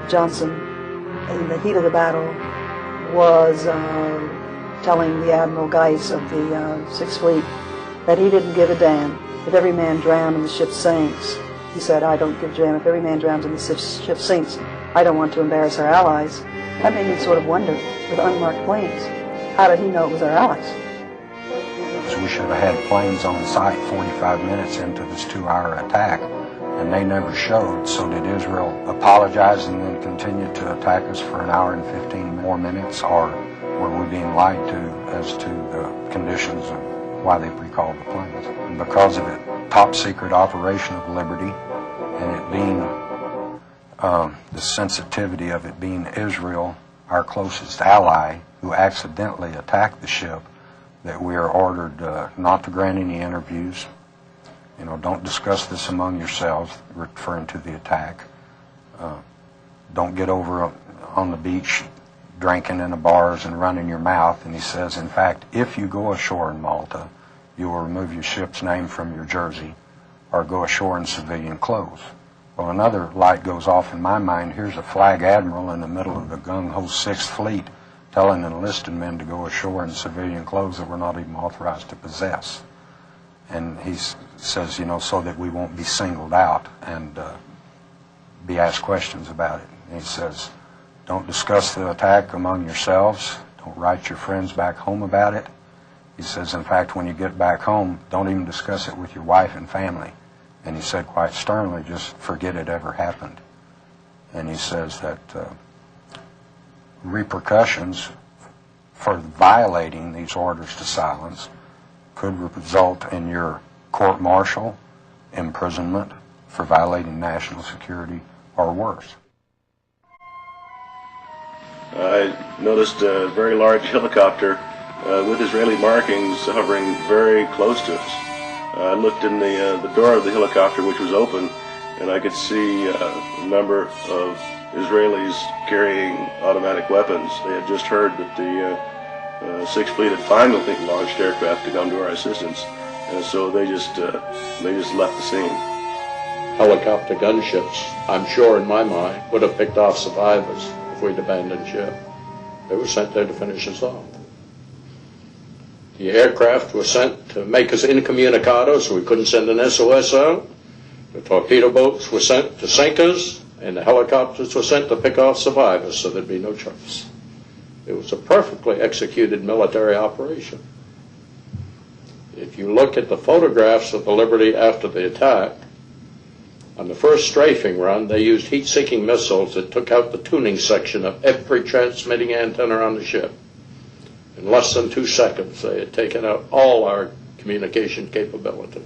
Johnson, in the heat of the battle, was telling the Admiral Geiss of the Sixth Fleet that he didn't give a damn if every man drowned and the ship sinks. He said, I don't give a damn if every man drowns and the ship sinks. I don't want to embarrass our allies. That made me sort of wonder, with unmarked planes, how did he know it was our allies? So we should have had planes on site 45 minutes into this 2-hour attack, and they never showed. So did Israel apologize and then continue to attack us for an hour and 15 more minutes, or were we being lied to as to the conditions of why they recalled the planes? And because of it, top secret operation of Liberty, and it being the sensitivity of it being Israel, our closest ally, who accidentally attacked the ship, that we are ordered not to grant any interviews. Don't discuss this among yourselves, referring to the attack. Don't get over on the beach drinking in the bars and running your mouth. And he says, in fact, if you go ashore in Malta, you will remove your ship's name from your jersey or go ashore in civilian clothes. Well, another light goes off in my mind. Here's a flag admiral in the middle of the gung-ho Sixth Fleet telling enlisted men to go ashore in civilian clothes that we're not even authorized to possess. And he says, so that we won't be singled out and be asked questions about it. And he says, don't discuss the attack among yourselves. Don't write your friends back home about it. He says, in fact, when you get back home, don't even discuss it with your wife and family. And he said quite sternly, just forget it ever happened. And he says that repercussions for violating these orders to silence could result in your court-martial, imprisonment for violating national security, or worse. I noticed a very large helicopter with Israeli markings hovering very close to us. I looked in the door of the helicopter, which was open, and I could see a number of Israelis carrying automatic weapons. They had just heard that the Sixth Fleet had finally launched aircraft to come to our assistance, and so they just left the scene. Helicopter gunships, I'm sure in my mind, would have picked off survivors if we'd abandoned ship. They were sent there to finish us off. The aircraft were sent to make us incommunicado, so we couldn't send an SOS out. The torpedo boats were sent to sink us, and the helicopters were sent to pick off survivors, so there'd be no choice. It was a perfectly executed military operation. If you look at the photographs of the Liberty after the attack, on the first strafing run, they used heat-seeking missiles that took out the tuning section of every transmitting antenna on the ship. In less than 2 seconds, they had taken out all our communication capability.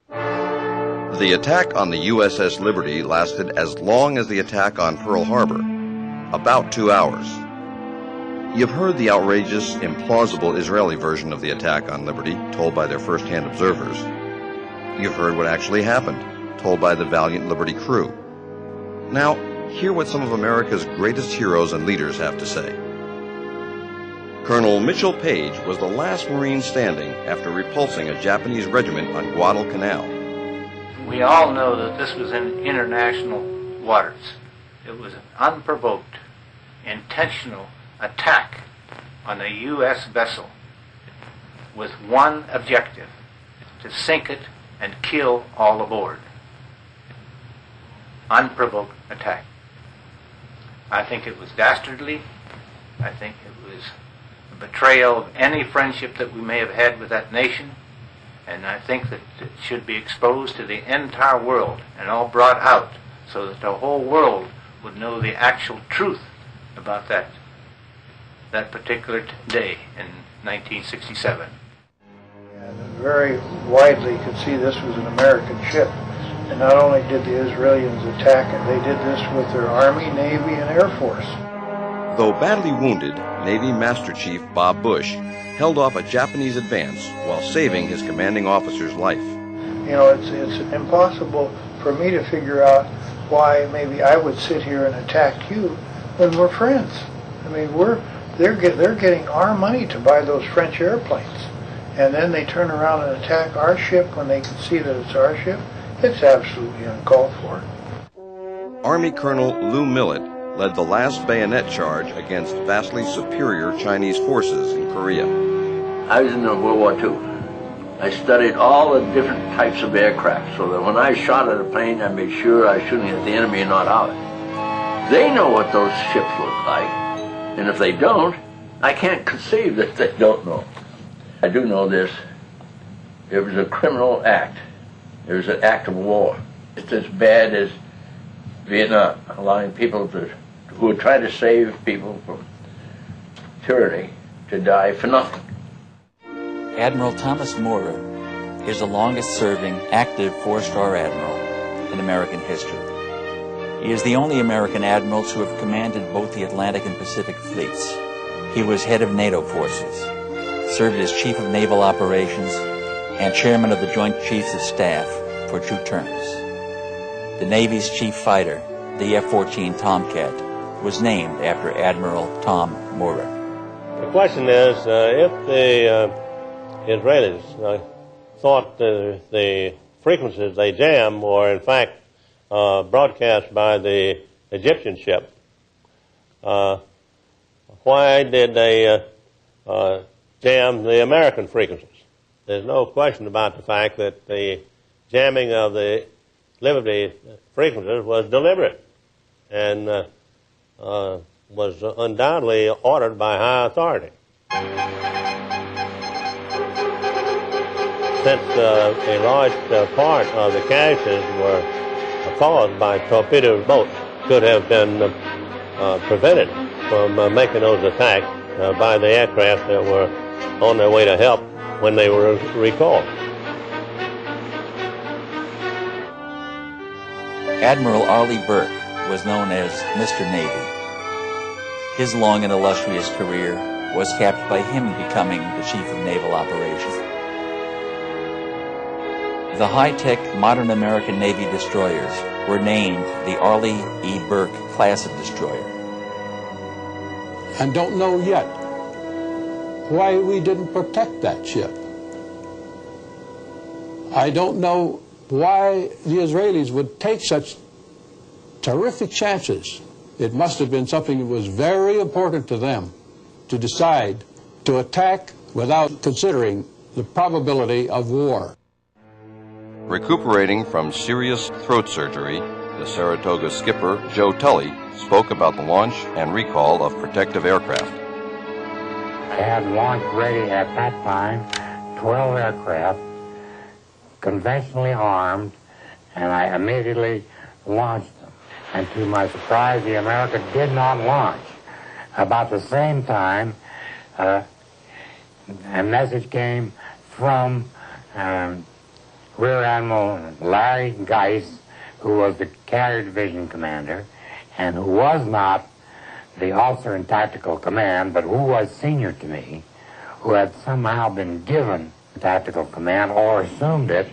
The attack on the USS Liberty lasted as long as the attack on Pearl Harbor, about 2 hours. You've heard the outrageous, implausible Israeli version of the attack on Liberty, told by their first-hand observers. You've heard what actually happened, told by the valiant Liberty crew. Now, hear what some of America's greatest heroes and leaders have to say. Colonel Mitchell Page was the last Marine standing after repulsing a Japanese regiment on Guadalcanal. We all know that this was in international waters. It was an unprovoked, intentional attack on a U.S. vessel with one objective, to sink it and kill all aboard. Unprovoked attack. I think it was dastardly. I think it was a betrayal of any friendship that we may have had with that nation, and I think that it should be exposed to the entire world and all brought out so that the whole world would know the actual truth about that particular day in 1967. And very widely could see this was an American ship. And not only did the Israelis attack it, they did this with their Army, Navy, and Air Force. Though badly wounded, Navy Master Chief Bob Bush held off a Japanese advance while saving his commanding officer's life. You know, it's impossible for me to figure out why maybe I would sit here and attack you when we're friends. I mean, they're getting our money to buy those French airplanes, and then they turn around and attack our ship when they can see that it's our ship. It's absolutely uncalled for. Army Colonel Lou Millett led the last bayonet charge against vastly superior Chinese forces in Korea. I was in World War II. I studied all the different types of aircraft so that when I shot at a plane, I made sure I was shooting at the enemy and not ours. They know what those ships look like, and if they don't, I can't conceive that they don't know. I do know this. It was a criminal act. It was an act of war. It's as bad as Vietnam, allowing people who were trying to save people from tyranny to die for nothing. Admiral Thomas Moorer is the longest-serving active four-star admiral in American history. He is the only American admiral to have commanded both the Atlantic and Pacific fleets. He was head of NATO forces, served as Chief of Naval Operations, and Chairman of the Joint Chiefs of Staff for 2 terms. The Navy's chief fighter, the F-14 Tomcat, was named after Admiral Tom Moorer. The question is, if the Israelis thought the frequencies they jammed were in fact broadcast by the Egyptian ship, why did they jam the American frequencies? There's no question about the fact that the jamming of the Liberty frequencies was deliberate and was undoubtedly ordered by high authority. Since a large part of the casualties were caused by torpedo boats, could have been prevented from making those attacks by the aircraft that were on their way to help when they were recalled. Admiral Arleigh Burke was known as Mr. Navy. His long and illustrious career was capped by him becoming the Chief of Naval Operations. The high-tech modern American Navy destroyers were named the Arleigh E. Burke class of destroyer. And don't know yet why we didn't protect that ship. I don't know why the Israelis would take such terrific chances. It must have been something that was very important to them to decide to attack without considering the probability of war. Recuperating from serious throat surgery, the Saratoga skipper, Joe Tully, spoke about the launch and recall of protective aircraft. I had launch ready at that time 12 aircraft, conventionally armed, and I immediately launched them. And to my surprise, the America did not launch. About the same time, a message came from Rear Admiral Larry Geis, who was the Carrier Division commander, and who was not the officer in tactical command, but who was senior to me, who had somehow been given tactical command or assumed it,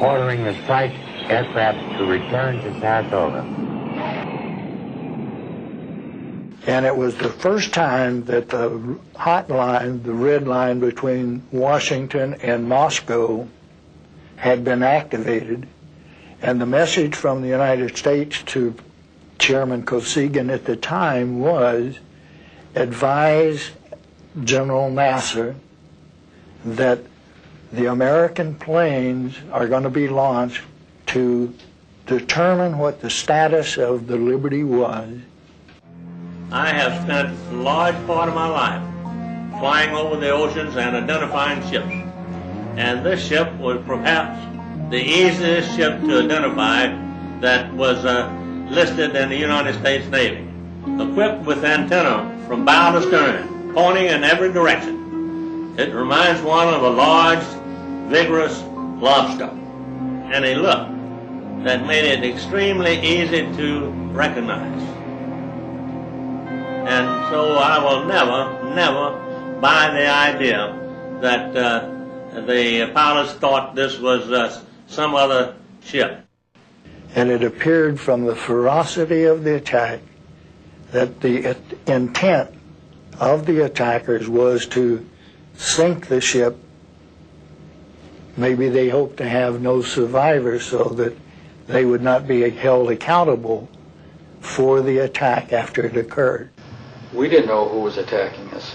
ordering the strike aircraft to return to Saratoga. And it was the first time that the hot line, the red line between Washington and Moscow, had been activated. And the message from the United States to Chairman Kosygin at the time was, advise General Nasser that the American planes are going to be launched to determine what the status of the Liberty was. I have spent a large part of my life flying over the oceans and identifying ships. And this ship was perhaps the easiest ship to identify that was listed in the United States Navy. Equipped with antenna from bow to stern, pointing in every direction. It reminds one of a large, vigorous lobster. And a look that made it extremely easy to recognize. And so I will never buy the idea that the pilots thought this was some other ship. And it appeared from the ferocity of the attack that the intent of the attackers was to sink the ship. Maybe they hoped to have no survivors so that they would not be held accountable for the attack after it occurred? We didn't know who was attacking us.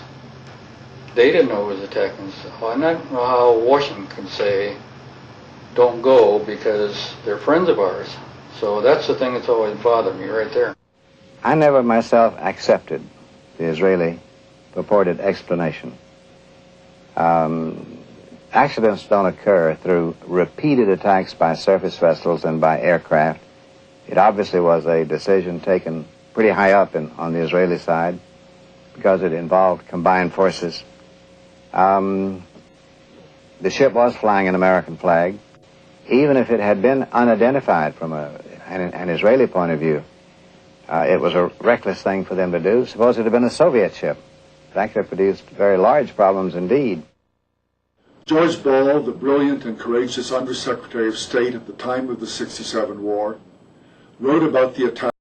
They didn't know who was attacking us. I don't know how Washington can say, don't go, because they're friends of ours. So that's the thing that's always bothered me right there. I never myself accepted the Israeli purported explanation. Accidents don't occur through repeated attacks by surface vessels and by aircraft. It obviously was a decision taken pretty high up on the Israeli side because it involved combined forces. The ship was flying an American flag. Even if it had been unidentified from an Israeli point of view, it was a reckless thing for them to do. Suppose it had been a Soviet ship. It actually produced very large problems indeed. George Ball, the brilliant and courageous Undersecretary of State at the time of the '67 war, wrote about the attack